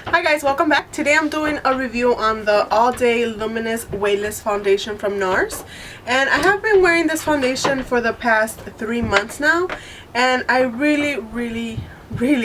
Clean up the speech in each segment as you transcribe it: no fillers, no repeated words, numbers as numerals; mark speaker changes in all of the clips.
Speaker 1: Hi guys, welcome back. Today I'm doing a review on the All Day Luminous Weightless Foundation from Nars. And I have been wearing this foundation for the past 3 months now, and I really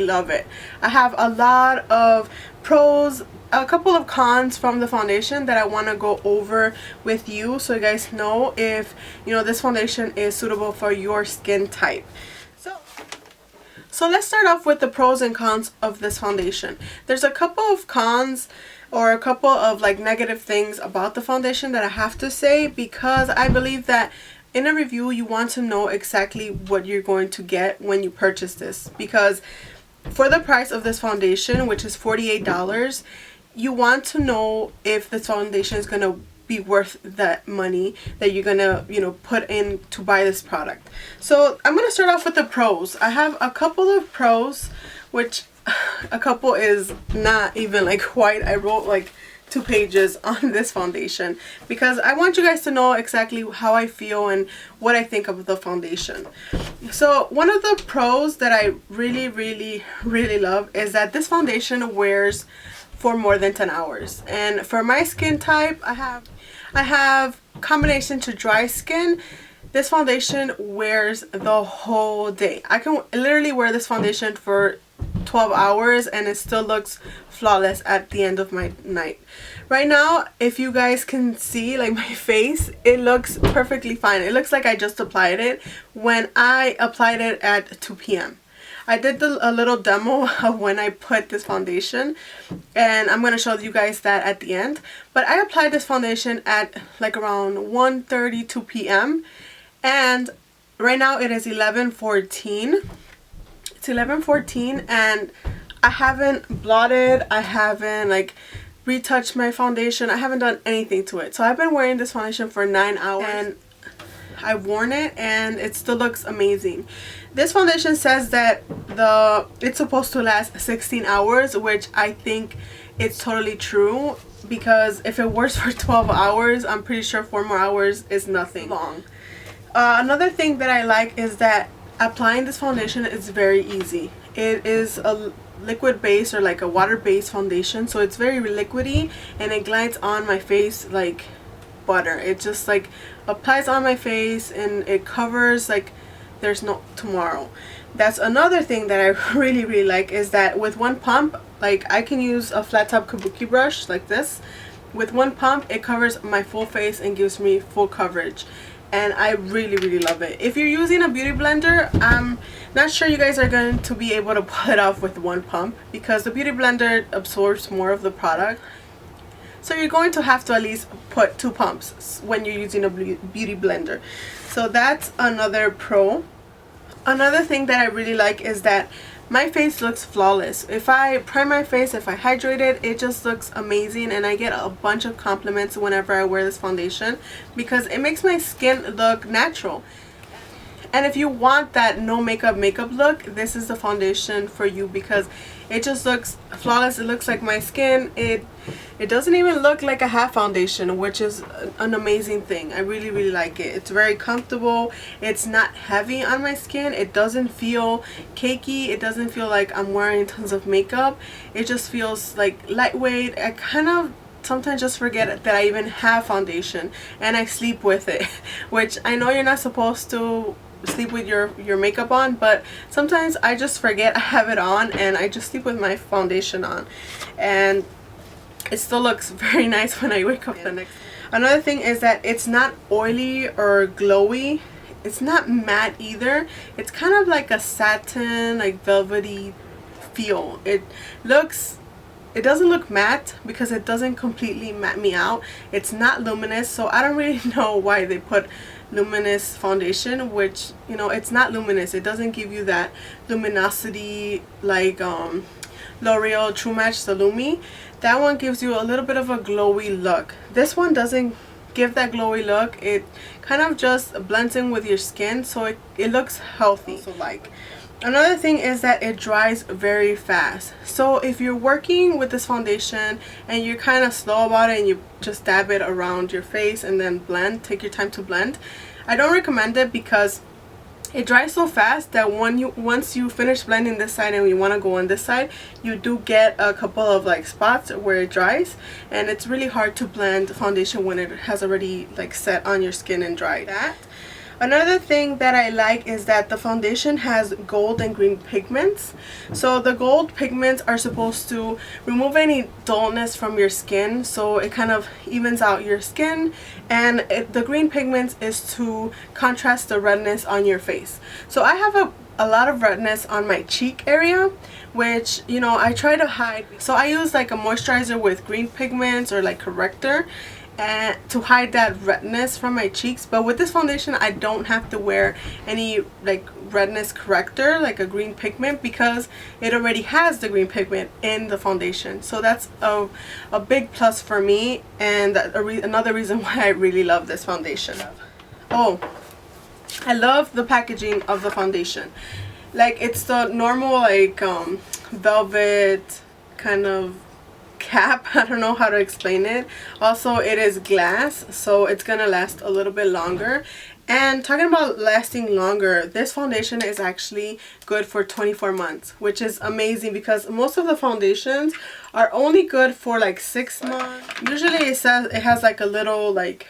Speaker 1: love it. I have a lot of pros, a couple of cons from the foundation that I want to go over with you so you guys know if this foundation is suitable for your skin type. So let's start off with the pros and cons of this foundation. There's a couple of cons or a couple of negative things about the foundation that I have to say, because I believe that in a review you want to know exactly what you're going to get when you purchase this, because for the price of this foundation, which is $48, you want to know if this foundation is going to be worth that money that you're gonna put in to buy this product. So I'm gonna start off with the pros. I have a couple of pros, which a couple is not even quite. I wrote 2 pages on this foundation because I want you guys to know exactly how I feel and what I think of the foundation. So one of the pros that I really love is that this foundation wears for more than 10 hours. And for my skin type, I have combination to dry skin. This foundation wears the whole day. I can literally wear this foundation for 12 hours and it still looks flawless at the end of my night. Right now, if you guys can see my face, it looks perfectly fine. It looks like I just applied it when I applied it at 2 p.m. I did a little demo of when I put this foundation, and I'm going to show you guys that at the end. But I applied this foundation at around 1:32 p.m. and right now it is 11:14. It's 11:14 and I haven't blotted, I haven't retouched my foundation, I haven't done anything to it. So I've been wearing this foundation for 9 hours and I've worn it and it still looks amazing. This foundation says that it's supposed to last 16 hours, which I think it's totally true, because if it works for 12 hours, I'm pretty sure 4 more hours is nothing long. Another thing that I like is that applying this foundation is very easy. It is a liquid base, or a water based foundation, so it's very liquidy and it glides on my face like butter. It just applies on my face and it covers there's no tomorrow. That's another thing that I really like, is that with one pump, I can use a flat top kabuki brush like this. With one pump it covers my full face and gives me full coverage, and I really love it. If you're using a beauty blender, I'm not sure you guys are going to be able to pull it off with one pump, because the beauty blender absorbs more of the product. So you're going to have to at least put 2 pumps when you're using a beauty blender. So that's another pro. Another thing that I really like is that my face looks flawless. If I prime my face, if I hydrate it, it just looks amazing, and I get a bunch of compliments whenever I wear this foundation because it makes my skin look natural. And if you want that no makeup look, this is the foundation for you, because it just looks flawless. It looks like my skin. It doesn't even look like a half foundation, which is an amazing thing. I really like it. It's very comfortable. It's not heavy on my skin. It doesn't feel cakey. It doesn't feel like I'm wearing tons of makeup. It just feels lightweight. I kind of sometimes just forget that I even have foundation, and I sleep with it, which I know you're not supposed to sleep with your makeup on, but sometimes I just forget I have it on and I just sleep with my foundation on, and it still looks very nice when I wake up the next day. Another thing is that it's not oily or glowy. It's not matte either. It's kind of like a satin, velvety feel. It doesn't look matte because it doesn't completely matte me out. It's not luminous, so I don't really know why they put luminous foundation, which it's not luminous. It doesn't give you that luminosity like L'Oreal True Match the Lumi. That one gives you a little bit of a glowy look. This one doesn't give that glowy look. It kind of just blends in with your skin, so it looks healthy. So another thing is that it dries very fast. So if you're working with this foundation and you're kind of slow about it and you just dab it around your face and then blend, take your time to blend, I don't recommend it because it dries so fast that once you finish blending this side and you want to go on this side, you do get a couple of like spots where it dries, and it's really hard to blend foundation when it has already like set on your skin and dried. Another thing that I like is that the foundation has gold and green pigments. So the gold pigments are supposed to remove any dullness from your skin, so it kind of evens out your skin, and the green pigments is to contrast the redness on your face. So I have a lot of redness on my cheek area, which, you know, I try to hide. So I use like a moisturizer with green pigments or like corrector and to hide that redness from my cheeks. But with this foundation I don't have to wear any like redness corrector like a green pigment, because it already has the green pigment in the foundation. So that's a big plus for me, and another reason why I really love this foundation. Oh, I love the packaging of the foundation. Like, it's the normal like velvet kind of cap. I don't know how to explain it. Also, it is glass, so it's gonna last a little bit longer. And talking about lasting longer, this foundation is actually good for 24 months, which is amazing because most of the foundations are only good for like 6 months. Usually it says it has like a little like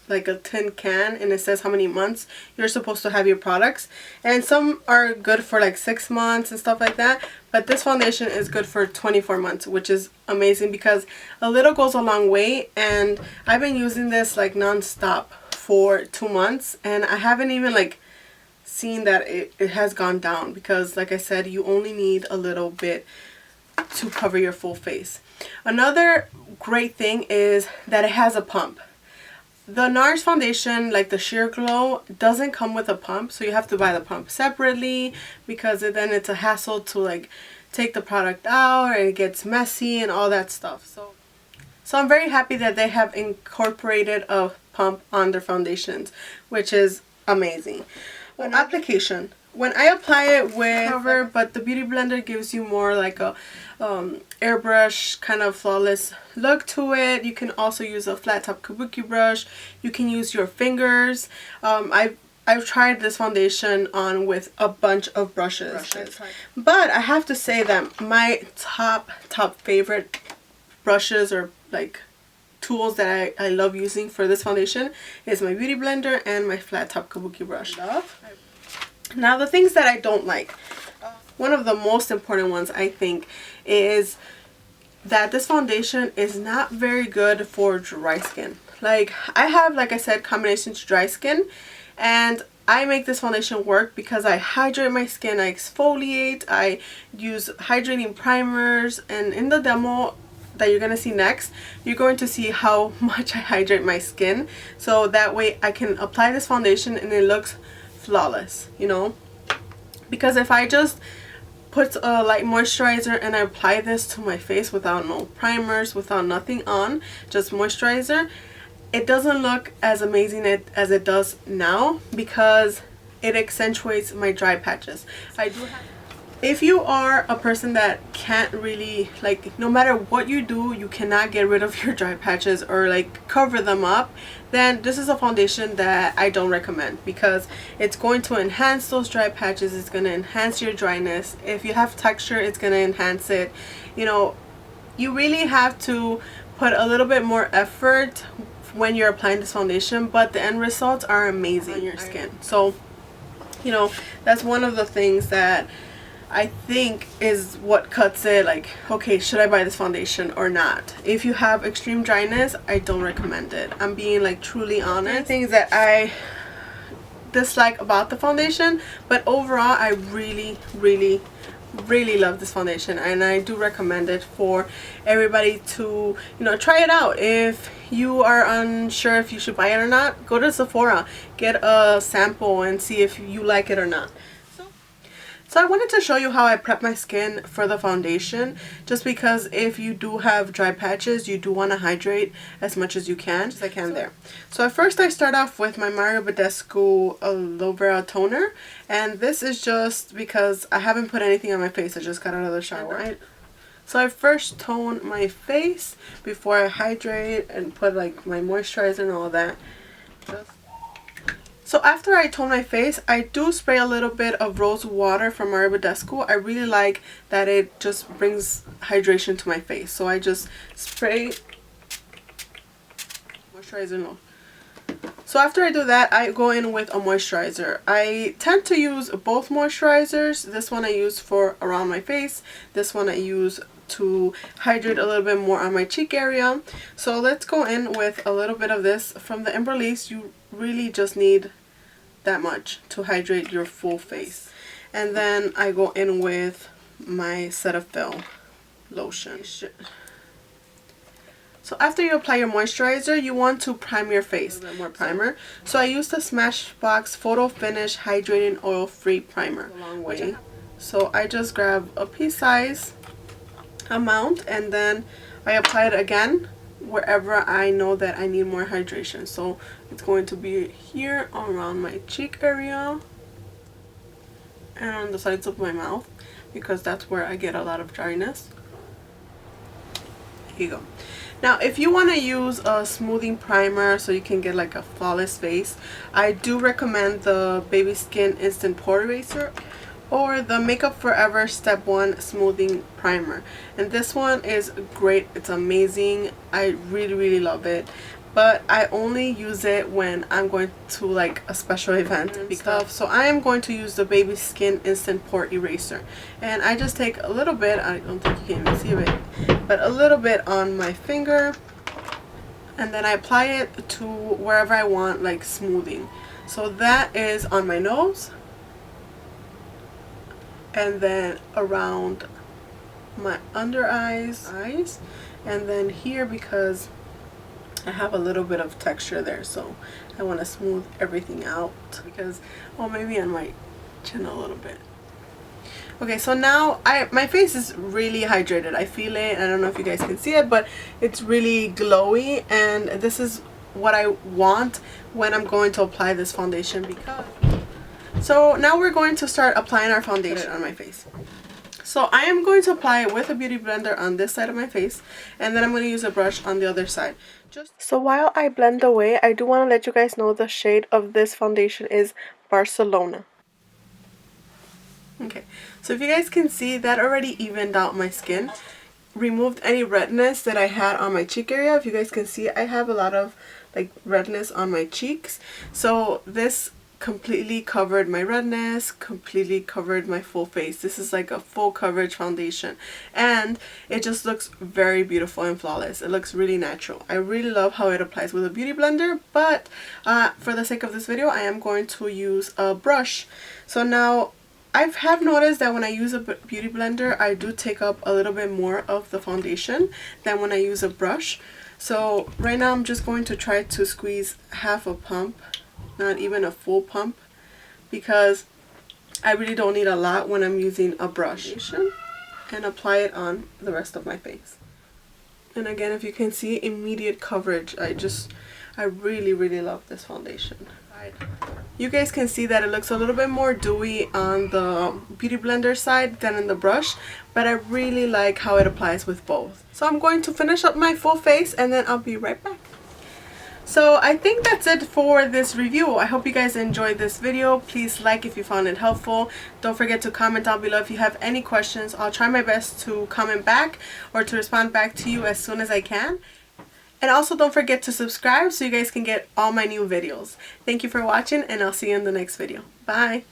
Speaker 1: a tin can, and it says how many months you're supposed to have your products, and some are good for like 6 months and stuff like that, but this foundation is good for 24 months, which is amazing because a little goes a long way. And I've been using this like non-stop for 2 months, and I haven't even like seen that it has gone down, because like I said, you only need a little bit to cover your full face. Another great thing is that it has a pump. The Nars foundation, like the Sheer Glow, doesn't come with a pump, so you have to buy the pump separately, because then it's a hassle to like take the product out and it gets messy and all that stuff. So I'm very happy that they have incorporated a pump on their foundations, which is amazing. Application. When I apply it with cover, but the Beauty Blender gives you more like a airbrush kind of flawless look to it. You can also use a flat top kabuki brush. You can use your fingers. I've tried this foundation on with a bunch of brushes. But I have to say that my top favorite brushes or like tools that I love using for this foundation is my Beauty Blender and my flat top kabuki brush. Now, the things that I don't like, one of the most important ones I think is that this foundation is not very good for dry skin. Like, I have, like I said, combination to dry skin, and I make this foundation work because I hydrate my skin, I exfoliate, I use hydrating primers, and in the demo that you're going to see next, you're going to see how much I hydrate my skin, so that way I can apply this foundation and it looks flawless, you know. Because if I just put a light moisturizer and I apply this to my face without no primers, without nothing on, just moisturizer, it doesn't look as amazing as it does now, because it accentuates my dry patches. If you are a person that can't really, like, no matter what you do, you cannot get rid of your dry patches or like cover them up, then this is a foundation that I don't recommend, because it's going to enhance those dry patches. It's going to enhance your dryness. If you have texture, it's going to enhance it. You know, you really have to put a little bit more effort when you're applying this foundation, but the end results are amazing on your skin. So, you know, that's one of the things that I think is what cuts it, like, okay, should I buy this foundation or not? If you have extreme dryness, I don't recommend it. I'm being like truly honest. Things that I dislike about the foundation, but overall I really love this foundation, and I do recommend it for everybody to, you know, try it out. If you are unsure if you should buy it or not, go to Sephora, get a sample and see if you like it or not. So I wanted to show you how I prep my skin for the foundation, just because if you do have dry patches, you do want to hydrate as much as you can, there. So at first I start off with my Mario Badescu Aloe Vera Toner, and this is just because I haven't put anything on my face. I just got out of the shower. So I first tone my face before I hydrate and put like my moisturizer and all that. So after I tone my face, I do spray a little bit of rose water from Maribadescu. I really like that it just brings hydration to my face. So I just spray moisturizer. No. So after I do that, I go in with a moisturizer. I tend to use both moisturizers. This one I use for around my face. This one I use to hydrate a little bit more on my cheek area. So let's go in with a little bit of this from the Embryolisse. You really just need that much to hydrate your full face. And then I go in with my Cetaphil lotion. So after you apply your moisturizer, you want to prime your face. A little bit more primer. So I use the Smashbox Photo Finish Hydrating Oil Free Primer. A long way. So I just grab a pea size amount and then I apply it again wherever I know that I need more hydration. So it's going to be here around my cheek area and on the sides of my mouth because that's where I get a lot of dryness. Here you go. Now if you want to use a smoothing primer so you can get like a flawless face, I do recommend the Baby Skin Instant Pore Eraser or the Makeup Forever Step 1 Smoothing Primer. And this one is great. It's amazing. I really love it. But I only use it when I'm going to like a special event because so I am going to use the Baby Skin Instant Pore Eraser. And I just take a little bit, I don't think you can even see it, but a little bit on my finger and then I apply it to wherever I want like smoothing. So that is on my nose and then around my under eyes, and then here because I have a little bit of texture there, so I want to smooth everything out because, well, maybe on my chin a little bit. Okay, so now my face is really hydrated. I feel it. I don't know if you guys can see it, but it's really glowy, and this is what I want when I'm going to apply this foundation because. So now we're going to start applying our foundation on my face. So I am going to apply it with a beauty blender on this side of my face, and then I'm going to use a brush on the other side. So while I blend away, I do want to let you guys know the shade of this foundation is Barcelona. Okay, so if you guys can see, that already evened out my skin, removed any redness that I had on my cheek area. If you guys can see, I have a lot of like redness on my cheeks. So this completely covered my redness, completely covered my full face. This is like a full coverage foundation and it just looks very beautiful and flawless. It looks really natural. I really love how it applies with a beauty blender, but for the sake of this video I am going to use a brush. So now I have noticed that when I use a beauty blender I do take up a little bit more of the foundation than when I use a brush. So right now I'm just going to try to squeeze half a pump, not even a full pump, because I really don't need a lot when I'm using a brush, and apply it on the rest of my face. And again, if you can see, immediate coverage. I really love this foundation. You guys can see that it looks a little bit more dewy on the beauty blender side than in the brush, but I really like how it applies with both. So I'm going to finish up my full face and then I'll be right back. So I think that's it for this review. I hope you guys enjoyed this video. Please like if you found it helpful. Don't forget to comment down below if you have any questions. I'll try my best to comment back or to respond back to you as soon as I can. And also don't forget to subscribe so you guys can get all my new videos. Thank you for watching and I'll see you in the next video. Bye!